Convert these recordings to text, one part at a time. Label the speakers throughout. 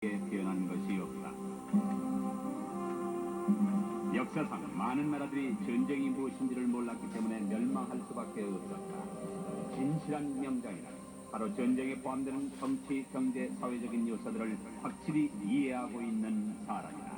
Speaker 1: 변한 것이 없다. 역사상 많은 나라들이 전쟁이 무엇인지를 몰랐기 때문에 멸망할 수밖에 없었다. 진실한 명장이란 바로 전쟁에 포함되는 정치, 경제, 사회적인 요소들을 확실히 이해하고 있는 사람이다.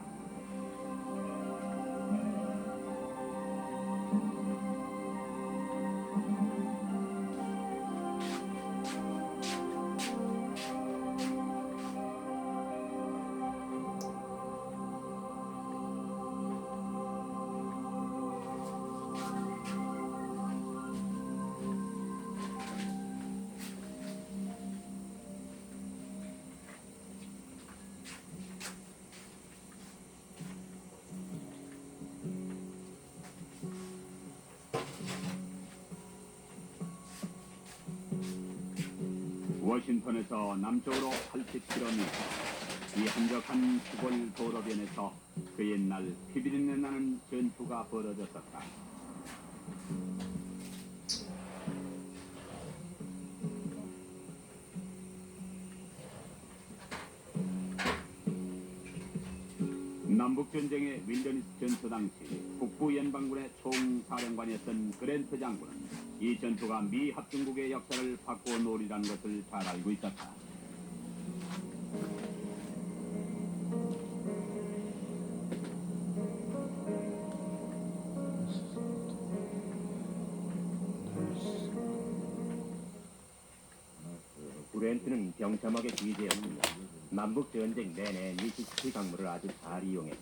Speaker 1: 워싱턴에서 남쪽으로 80km, 이 한적한 시골 도로변에서 그 옛날 피비린내 나는 전투가 벌어졌었다. 남북전쟁의 윌더니스 전투 당시 북부 연방군의 총사령관이었던 그랜트 장군은 이 전투가 미 합중국의 역사를 바꾸어 놓으리라는 것을 잘 알고 있었다.
Speaker 2: 그랜트는 병참하게 지휘되었습니다. 남북전쟁 내내 미시시피 강물을 아주 잘 이용했죠.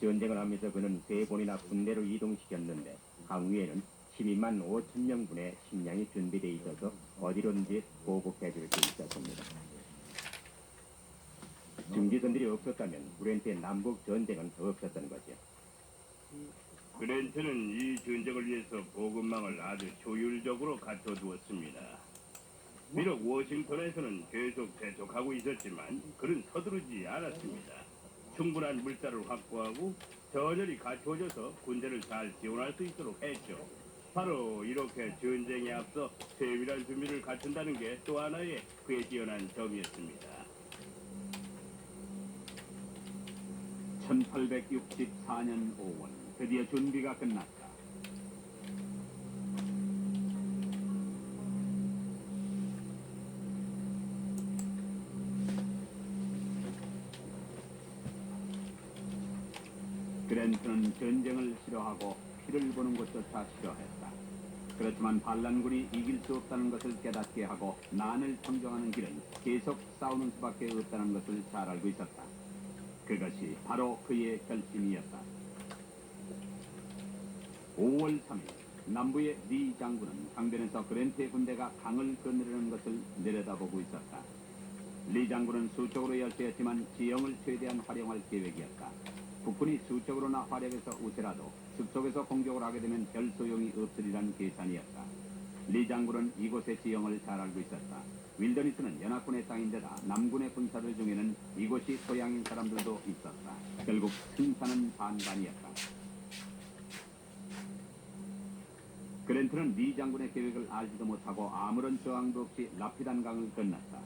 Speaker 2: 전쟁을 하면서 그는 3번이나 군대를 이동시켰는데 강 위에는 12만 5천 명분의 식량이 준비되어 있어서 어디로든지 보급해줄 수 있었습니다. 중지선들이 없었다면 그랜트의 남북전쟁은 없었던 거죠.
Speaker 3: 그랜트는 이 전쟁을 위해서 보급망을 아주 효율적으로 갖춰두었습니다. 비록 워싱턴에서는 계속 대적하고 있었지만 그는 서두르지 않았습니다. 충분한 물자를 확보하고 저절히 갖춰져서 군대를 잘 지원할 수 있도록 했죠. 바로 이렇게 전쟁에 앞서 세밀한 준비를 갖춘다는 게 또 하나의 그의 뛰어난 점이었습니다.
Speaker 1: 1864년 5월 드디어 준비가 끝났다. 그랜트는 전쟁을 싫어하고 피를 보는 것조차 싫어했다. 그렇지만 반란군이 이길 수 없다는 것을 깨닫게 하고 난을 평정하는 길은 계속 싸우는 수밖에 없다는 것을 잘 알고 있었다. 그것이 바로 그의 결심이었다. 5월 3일 남부의 리 장군은 강변에서 그랜트의 군대가 강을 건너려는 것을 내려다보고 있었다. 리 장군은 수적으로 열세였지만 지형을 최대한 활용할 계획이었다. 북군이 수적으로나 활약해서 우세라도 숲속에서 공격을 하게 되면 별 소용이 없으리란 계산이었다. 리 장군은 이곳의 지형을 잘 알고 있었다. 윌더니스는 연합군의 땅인데다 남군의 군사들 중에는 이곳이 소양인 사람들도 있었다. 결국 승산은 반반이었다. 그랜트는 리 장군의 계획을 알지도 못하고 아무런 저항도 없이 라피단강을 건넜다.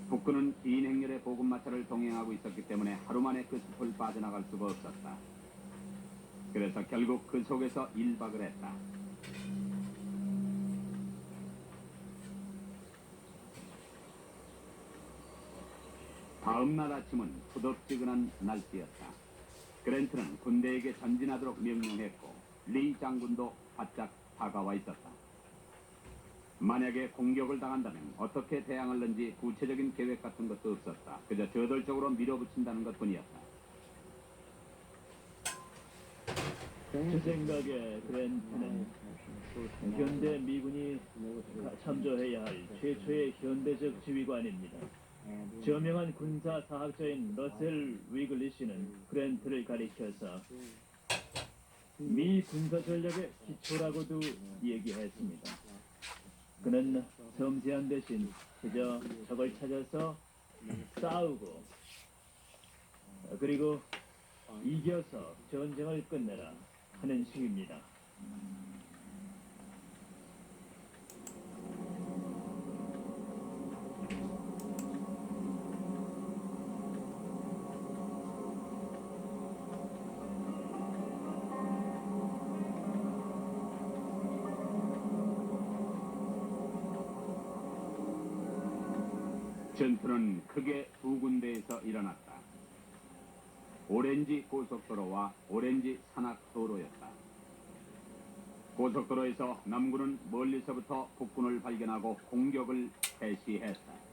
Speaker 1: 북군은 긴 행렬의 보급마차를 동행하고 있었기 때문에 하루 만에 그 숲을 빠져나갈 수가 없었다. 그래서 결국 그 속에서 1박을 했다. 다음 날 아침은 후덥지근한 날씨였다. 그랜트는 군대에게 전진하도록 명령했고 리 장군도 바짝 다가와 있었다. 만약에 공격을 당한다면 어떻게 대항할는지 구체적인 계획 같은 것도 없었다. 그저 저돌적으로 밀어붙인다는 것뿐이었다.
Speaker 4: 제 생각에 그랜트는 현대 미군이 참조해야 할 최초의 현대적 지휘관입니다. 저명한 군사 사학자인 러셀 위글리시는 그랜트를 가리켜서 미 군사 전략의 기초라고도 얘기했습니다. 그는 섬세한 대신 그저 적을 찾아서 싸우고 그리고 이겨서 전쟁을 끝내라 하는 식입니다.
Speaker 1: 전투는 크게 두 군데에서 일어났다. 오렌지 고속도로와 오렌지 산악도로였다. 고속도로에서 남군은 멀리서부터 북군을 발견하고 공격을 개시했다.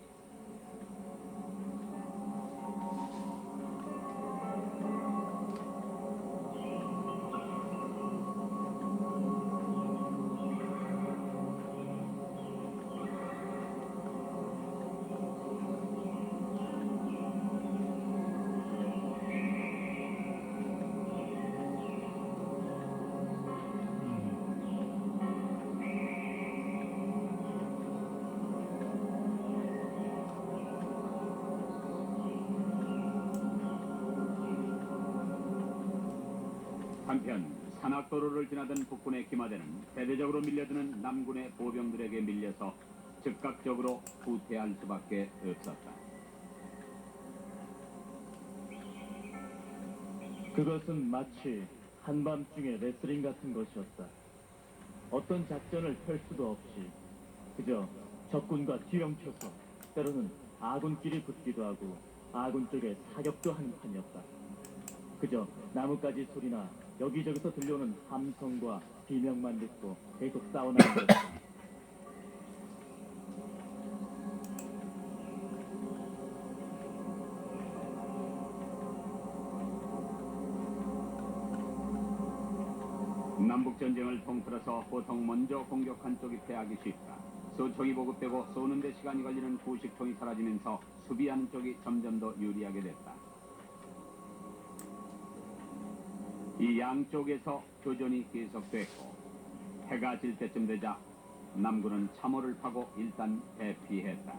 Speaker 1: 한편 산악도로를 지나던 북군의 기마대는 대대적으로 밀려드는 남군의 보병들에게 밀려서 즉각적으로 후퇴할 수밖에 없었다.
Speaker 4: 그것은 마치 한밤중의 레슬링 같은 것이었다. 어떤 작전을 펼 수도 없이 그저 적군과 뒤엉켜서 때로는 아군끼리 붙기도 하고 아군 쪽에 사격도 하는 판이었다. 그저 나뭇가지 소리나 여기저기서 들려오는 함성과 비명만 듣고 계속 싸워나가는 것이다.
Speaker 1: 남북전쟁을 통틀어서 보통 먼저 공격한 쪽이 패하기 쉽다. 소총이 보급되고 쏘는데 시간이 걸리는 구식통이 사라지면서 수비하는 쪽이 점점 더 유리하게 됐다. 이 양쪽에서 교전이 계속됐고 해가 질 때쯤 되자 남군은 참호를 파고 일단 대피했다.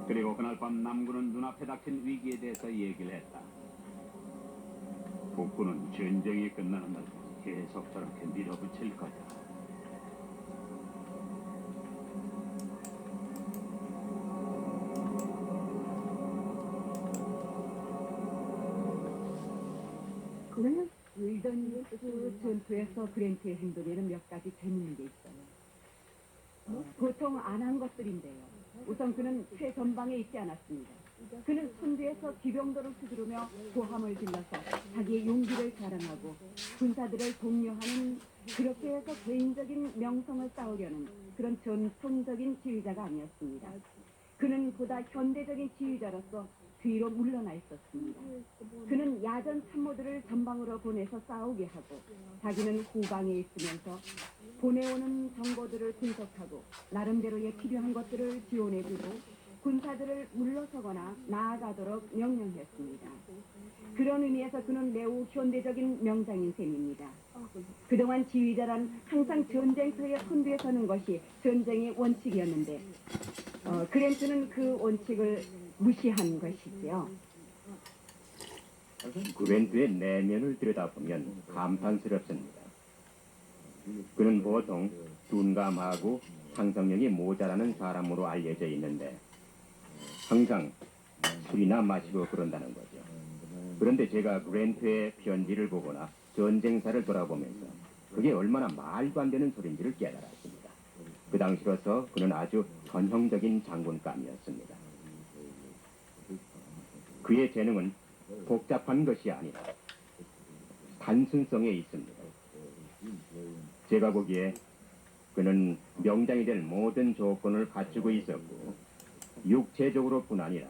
Speaker 1: 그리고 그날 밤 남군은 눈앞에 닥친 위기에 대해서 얘기를 했다. 북군은 전쟁이 끝나는 날 계속 저렇게 밀어붙일 거다.
Speaker 5: 그러면 윌더니스 전투에서 그랜트의 행동에는 몇 가지 재밌는 게 있어요. 보통 안 한 것들인데요. 우선 그는 최전방에 있지 않았습니다. 그는 선두에서 기병도를 휘두르며 고함을 질러서 자기의 용기를 자랑하고 군사들을 독려하는, 그렇게 해서 개인적인 명성을 쌓으려는 그런 전통적인 지휘자가 아니었습니다. 그는 보다 현대적인 지휘자로서 뒤로 물러나 있었습니다. 그는 야전 참모들을 전방으로 보내서 싸우게 하고 자기는 후방에 있으면서 보내오는 정보들을 분석하고 나름대로의 필요한 것들을 지원해주고 군사들을 물러서거나 나아가도록 명령했습니다. 그런 의미에서 그는 매우 현대적인 명장인 셈입니다. 그동안 지휘자란 항상 전쟁터의 선두에 서는 것이 전쟁의 원칙이었는데 그랜트는 그 원칙을 무시한 것이지요.
Speaker 2: 그랜트의 내면을 들여다보면 감탄스럽습니다. 그는 보통 둔감하고 상상력이 모자라는 사람으로 알려져 있는데 항상 술이나 마시고 그런다는 거죠. 그런데 제가 그랜트의 편지를 보거나 전쟁사를 돌아보면서 그게 얼마나 말도 안 되는 소린지를 깨달았습니다. 그 당시로서 그는 아주 전형적인 장군감이었습니다. 그의 재능은 복잡한 것이 아니라 단순성에 있습니다. 제가 보기에 그는 명장이 될 모든 조건을 갖추고 있었고 육체적으로뿐 아니라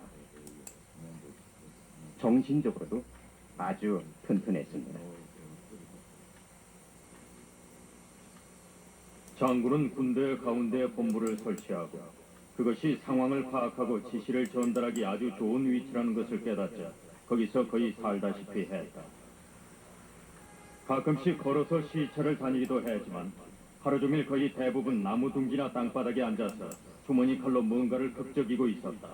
Speaker 2: 정신적으로도 아주 튼튼했습니다.
Speaker 6: 장군은 군대 가운데 본부를 설치하고 그것이 상황을 파악하고 지시를 전달하기 아주 좋은 위치라는 것을 깨닫자 거기서 거의 살다시피 했다. 가끔씩 걸어서 시차를 다니기도 했지만 하루 종일 거의 대부분 나무 둥지나 땅바닥에 앉아서 주머니 칼로 뭔가를 극적이고 있었다.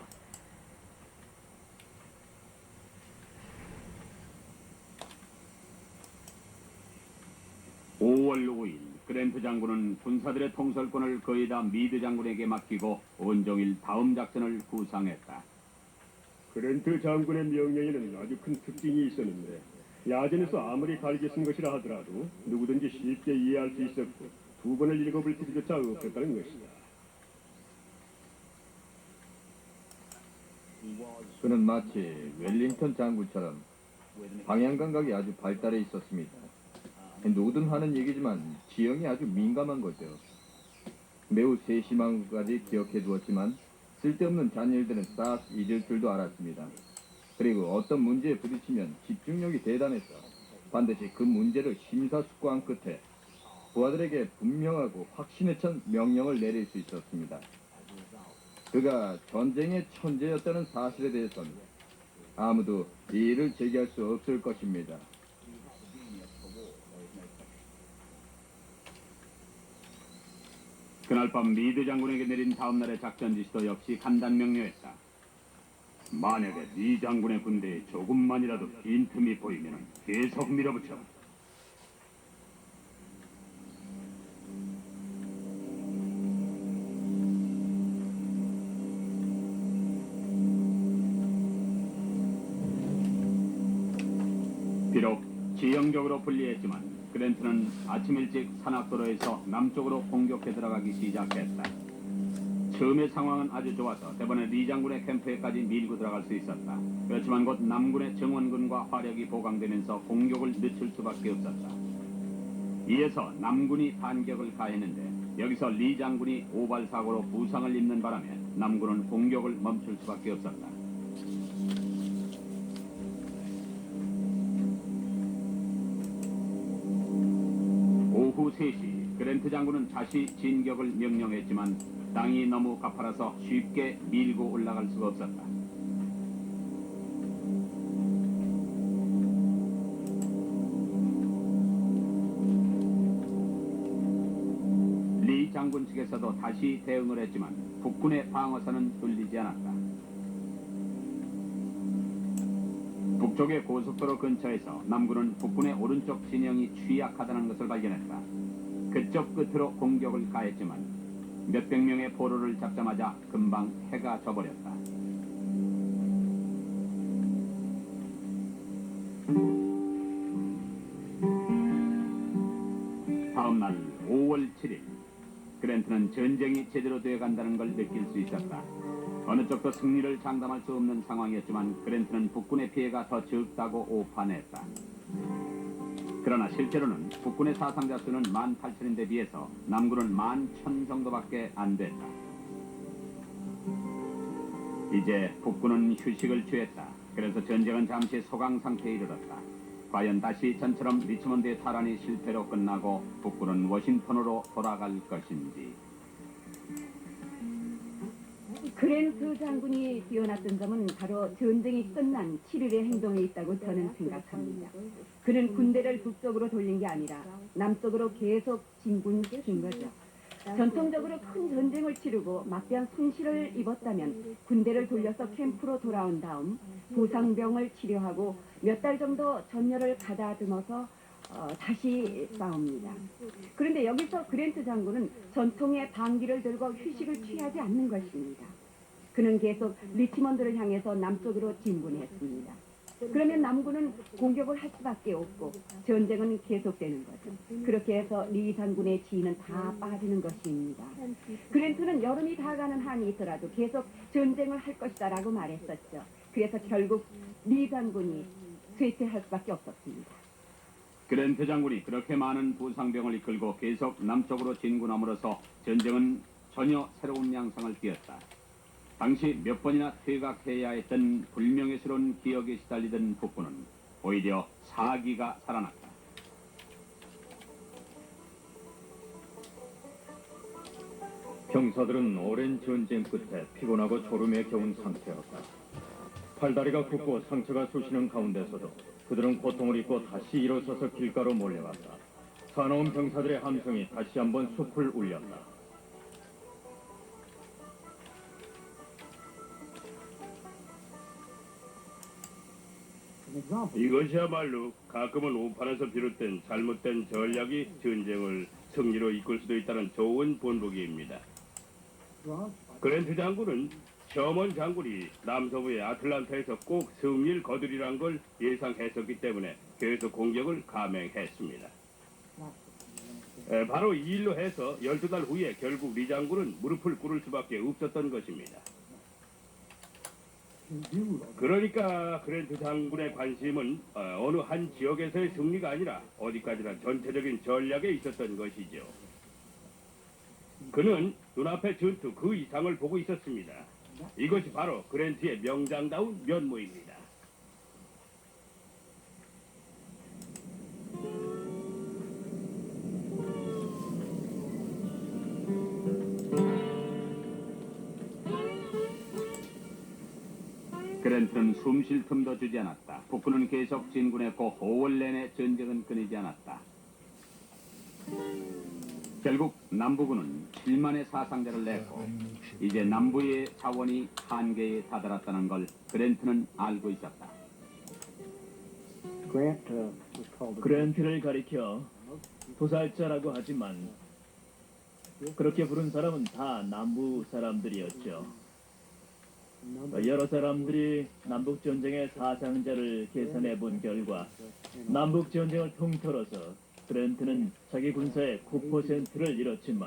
Speaker 1: (5월 5일) 그랜트 장군은 군사들의 통솔권을 거의 다 미드 장군에게 맡기고 온종일 다음 작전을 구상했다.
Speaker 7: 그랜트 장군의 명령에는 아주 큰 특징이 있었는데 야전에서 아무리 갈게 쓴 것이라 하더라도 누구든지 쉽게 이해할 수 있었고 두 번을 읽어볼 필요조차 없었다는 것이다.
Speaker 6: 그는 마치 웰링턴 장군처럼 방향 감각이 아주 발달해 있었습니다. 누구든 하는 얘기지만 지형이 아주 민감한 거죠. 매우 세심한 것까지 기억해 두었지만 쓸데없는 잔일들은 싹 잊을 줄도 알았습니다. 그리고 어떤 문제에 부딪히면 집중력이 대단해서 반드시 그 문제를 심사숙고한 끝에 부하들에게 분명하고 확신에 찬 명령을 내릴 수 있었습니다. 그가 전쟁의 천재였다는 사실에 대해서는 아무도 이의를 제기할 수 없을 것입니다.
Speaker 1: 그날 밤 미드 장군에게 내린 다음날의 작전 지시도 역시 간단 명료했다. 만약에 리 장군의 군대에 조금만이라도 빈틈이 보이면 계속 밀어붙여. 비록 지형적으로 불리했지만 그랜트는 아침 일찍 산악도로에서 남쪽으로 공격해 들어가기 시작했다. 처음의 상황은 아주 좋아서 대번에 리 장군의 캠프에까지 밀고 들어갈 수 있었다. 그렇지만 곧 남군의 정원군과 화력이 보강되면서 공격을 늦출 수밖에 없었다. 이에서 남군이 반격을 가했는데 여기서 리 장군이 오발사고로 부상을 입는 바람에 남군은 공격을 멈출 수밖에 없었다. 오후 3시 그랜트 장군은 다시 진격을 명령했지만 땅이 너무 가파라서 쉽게 밀고 올라갈 수가 없었다. 리 장군 측에서도 다시 대응을 했지만 북군의 방어선은 뚫리지 않았다. 북쪽의 고속도로 근처에서 남군은 북군의 오른쪽 진영이 취약하다는 것을 발견했다. 그쪽 끝으로 공격을 가했지만 몇백 명의 포로를 잡자마자 금방 해가 져버렸다. 다음날 5월 7일 그랜트는 전쟁이 제대로 되어간다는 걸 느낄 수 있었다. 어느 쪽도 승리를 장담할 수 없는 상황이었지만 그랜트는 북군의 피해가 더 적다고 오판했다. 그러나 실제로는 북군의 사상자 수는 18,000인데 비해서 남군은 11,000 정도밖에 안 됐다. 이제 북군은 휴식을 취했다. 그래서 전쟁은 잠시 소강 상태에 이르렀다. 과연 다시 전처럼 리치몬드의 탈환이 실패로 끝나고 북군은 워싱턴으로 돌아갈 것인지.
Speaker 5: 그랜트 장군이 뛰어났던 점은 바로 전쟁이 끝난 7일의 행동에 있다고 저는 생각합니다. 그는 군대를 북쪽으로 돌린 게 아니라 남쪽으로 계속 진군시킨 거죠. 전통적으로 큰 전쟁을 치르고 막대한 손실을 입었다면 군대를 돌려서 캠프로 돌아온 다음 부상병을 치료하고 몇 달 정도 전열을 가다듬어서 다시 싸웁니다. 그런데 여기서 그랜트 장군은 전통의 방기를 들고 휴식을 취하지 않는 것입니다. 그는 계속 리치먼드를 향해서 남쪽으로 진군했습니다. 그러면 남군은 공격을 할 수밖에 없고 전쟁은 계속되는 거죠. 그렇게 해서 리 장군의 지위는 다 빠지는 것입니다. 그랜트는 여름이 다 가는 한이 있더라도 계속 전쟁을 할 것이다라고 말했었죠. 그래서 결국 리 장군이 쇠퇴할 수밖에 없었습니다.
Speaker 1: 그랜트 장군이 그렇게 많은 부상병을 이끌고 계속 남쪽으로 진군함으로써 전쟁은 전혀 새로운 양상을 띄었다. 당시 몇 번이나 퇴각해야 했던 불명예스러운 기억에 시달리던 북군은 오히려 사기가 살아났다.
Speaker 6: 병사들은 오랜 전쟁 끝에 피곤하고 졸음에 겨운 상태였다. 팔다리가 굽고 상처가 쑤시는 가운데서도 그들은 고통을 잊고 다시 일어서서 길가로 몰려갔다. 사나운 병사들의 함성이 다시 한번 숲을 울렸다.
Speaker 3: 이것이야말로 가끔은 오판에서 비롯된 잘못된 전략이 전쟁을 승리로 이끌 수도 있다는 좋은 본보기입니다. 그랜트 장군은 셔먼 장군이 남서부의 아틀란타에서 꼭 승리를 거두리란 걸 예상했었기 때문에 계속 공격을 감행했습니다. 바로 이 일로 해서 12달 후에 결국 리 장군은 무릎을 꿇을 수밖에 없었던 것입니다. 그러니까 그랜트 장군의 관심은 어느 한 지역에서의 승리가 아니라 어디까지나 전체적인 전략에 있었던 것이죠. 그는 눈앞의 전투 그 이상을 보고 있었습니다. 이것이 바로 그랜트의 명장다운 면모입니다.
Speaker 1: 그랜트는 숨 쉴 틈도 주지 않았다. 북군은 계속 진군했고 5월 내내 전쟁은 끊이지 않았다. 결국 남부군은 7만의 사상자를 냈고 이제 남부의 자원이 한계에 다다랐다는 걸 그랜트는 알고 있었다.
Speaker 4: 그랜트를 가리켜 도살자라고 하지만 그렇게 부른 사람은 다 남부 사람들이었죠. 여러 사람들이 남북전쟁의 사상자를 계산해 본 결과 남북전쟁을 통틀어서 그랜트는 자기 군사의 9%를 잃었지만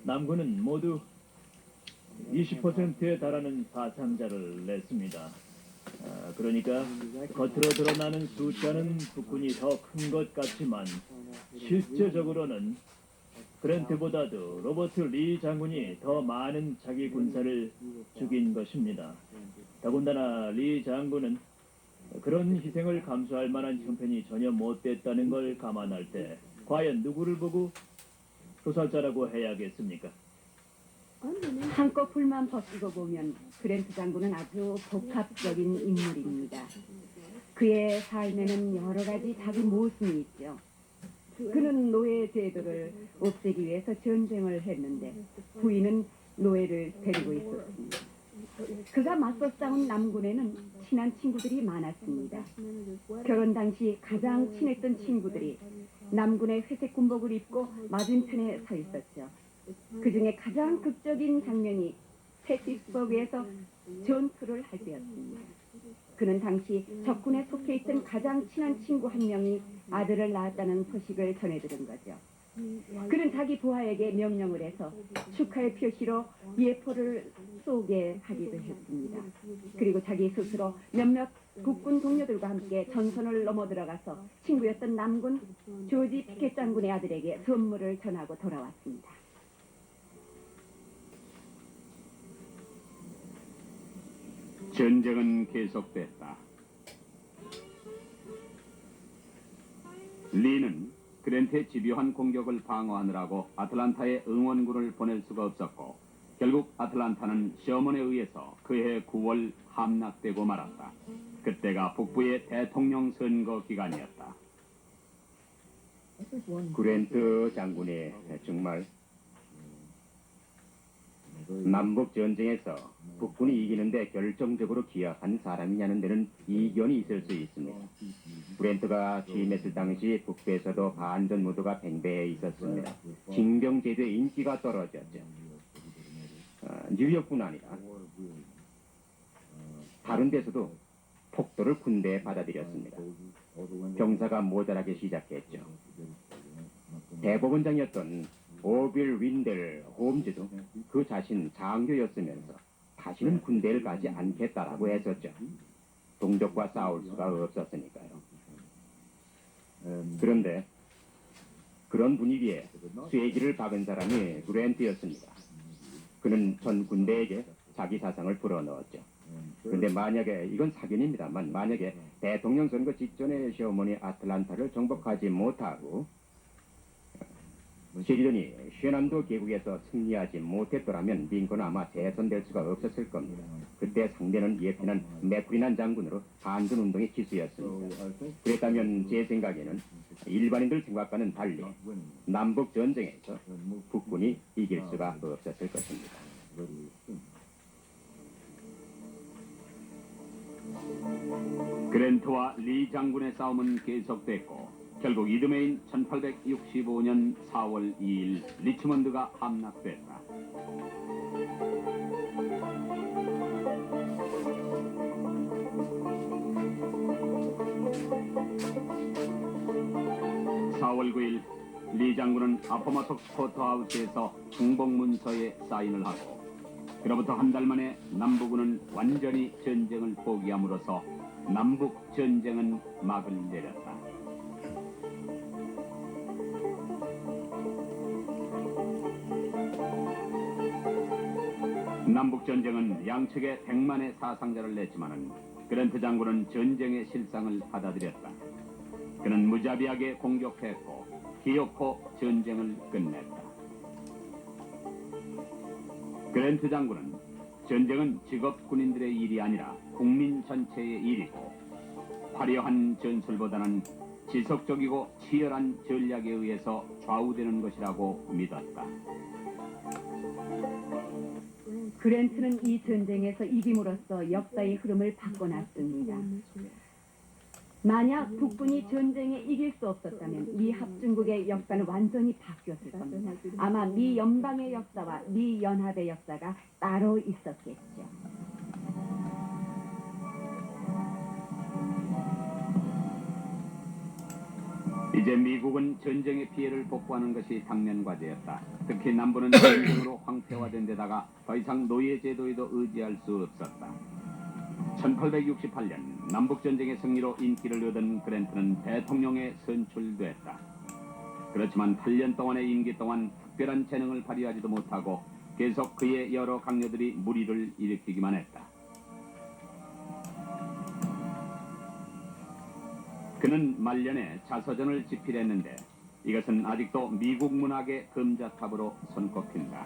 Speaker 4: 남군은 모두 20%에 달하는 사상자를 냈습니다. 그러니까 겉으로 드러나는 숫자는 북군이 더 큰 것 같지만 실제적으로는 그랜트보다도 로버트 리 장군이 더 많은 자기 군사를 죽인 것입니다. 더군다나 리 장군은 그런 희생을 감수할 만한 형편이 전혀 못 됐다는 걸 감안할 때 과연 누구를 보고 도살자라고 해야겠습니까?
Speaker 5: 한꺼풀만 벗기고 보면 그랜트 장군은 아주 복합적인 인물입니다. 그의 삶에는 여러 가지 자기 모순이 있죠. 그는 노예 제도를 없애기 위해서 전쟁을 했는데 부인은 노예를 데리고 있었습니다. 그가 맞서 싸운 남군에는 친한 친구들이 많았습니다. 결혼 당시 가장 친했던 친구들이 남군의 회색 군복을 입고 맞은편에 서 있었죠. 그 중에 가장 극적인 장면이 패티스버그에서 전투를 할 때였습니다. 그는 당시 적군에 속해 있던 가장 친한 친구 한 명이 아들을 낳았다는 소식을 전해들은 거죠. 그는 자기 부하에게 명령을 해서 축하의 표시로 예포를 쏘게 하기도 했습니다. 그리고 자기 스스로 몇몇 국군 동료들과 함께 전선을 넘어 들어가서 친구였던 남군 조지 피켓 장군의 아들에게 선물을 전하고 돌아왔습니다.
Speaker 1: 전쟁은 계속됐다. 리는 그랜트의 집요한 공격을 방어하느라고 아틀란타에 응원군을 보낼 수가 없었고 결국 아틀란타는 셔먼에 의해서 그해 9월 함락되고 말았다. 그때가 북부의 대통령 선거 기간이었다.
Speaker 2: 그랜트 장군이 정말 남북 전쟁에서 북군이 이기는데 결정적으로 기여한 사람이냐는 데는 이견이 있을 수 있습니다. 그랜트가 취임했을 당시 북부에서도 반전 무도가 팽배해 있었습니다. 징병제도의 인기가 떨어졌죠. 뉴욕뿐 아니라 다른 데서도 폭도를 군대에 받아들였습니다. 병사가 모자라기 시작했죠. 대법원장이었던 오빌 윈델 홈즈도 그 자신 장교였으면서 다시는 군대를 가지 않겠다라고 했었죠. 동족과 싸울 수가 없었으니까요. 그런데 그런 분위기에 쐐기를 박은 사람이 그랜트였습니다. 그는 전 군대에게 자기 사상을 불어넣었죠. 그런데 만약에 이건 사견입니다만 만약에 대통령 선거 직전에 셔먼이 아틀란타를 정복하지 못하고 셰리던이 쉐남도 계곡에서 승리하지 못했더라면 링컨은 아마 재선될 수가 없었을 겁니다. 그때 상대는 예편한 맥프리난 장군으로 반전 운동의 기수였습니다. 그랬다면 제 생각에는 일반인들 생각과는 달리 남북 전쟁에서 북군이 이길 수가 없었을 것입니다.
Speaker 1: 그랜트와 리 장군의 싸움은 계속됐고 결국 이듬해인 1865년 4월 2일 리치먼드가 함락됐다. (4월 9일) 리 장군은 아포마톡 코트하우스에서 중복 문서에 사인을 하고 그로부터 한 달 만에 남부군은 완전히 전쟁을 포기함으로써 남북 전쟁은 막을 내렸다. 남북 전쟁은 양측에 100만의 사상자를 냈지만은 그랜트 장군은 전쟁의 실상을 받아들였다. 그는 무자비하게 공격했고 기어코 전쟁을 끝냈다. 그랜트 장군은 전쟁은 직업 군인들의 일이 아니라 국민 전체의 일이고 화려한 전술보다는 지속적이고 치열한 전략에 의해서 좌우되는 것이라고 믿었다.
Speaker 5: 그랜트는 이 전쟁에서 이김으로써 역사의 흐름을 바꿔놨습니다. 만약 북군이 전쟁에 이길 수 없었다면 미 합중국의 역사는 완전히 바뀌었을 겁니다. 아마 미 연방의 역사와 미 연합의 역사가 따로 있었겠죠.
Speaker 1: 이제 미국은 전쟁의 피해를 복구하는 것이 당면 과제였다. 특히 남부는 전쟁으로 황폐화된 데다가 더 이상 노예 제도에도 의지할 수 없었다. 1868년 남북전쟁의 승리로 인기를 얻은 그랜트는 대통령에 선출됐다. 그렇지만 8년 동안의 임기 동안 특별한 재능을 발휘하지도 못하고 계속 그의 여러 강요들이 무리를 일으키기만 했다. 그는 말년에 자서전을 집필했는데 이것은 아직도 미국 문학의 금자탑으로 손꼽힌다.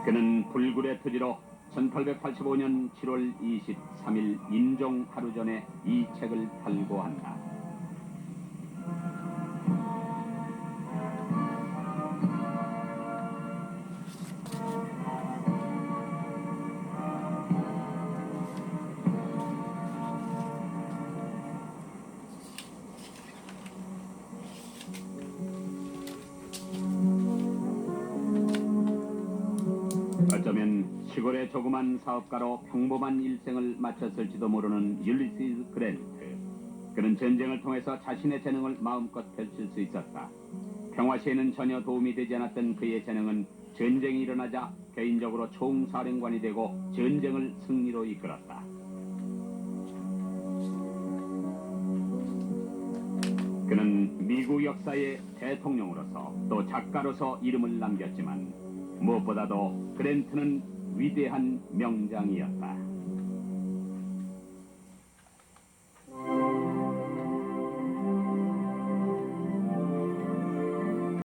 Speaker 1: 그는 불굴의 토지로 1885년 7월 23일 임종 하루 전에 이 책을 발고한다. 어쩌면 시골의 조그만 사업가로 평범한 일생을 마쳤을지도 모르는 율리시스 그랜트. 그는 전쟁을 통해서 자신의 재능을 마음껏 펼칠 수 있었다. 평화 시에는 전혀 도움이 되지 않았던 그의 재능은 전쟁이 일어나자 개인적으로 총사령관이 되고 전쟁을 승리로 이끌었다. 그는 미국 역사의 대통령으로서 또 작가로서 이름을 남겼지만 무엇보다도 그랜트는 위대한 명장이었다.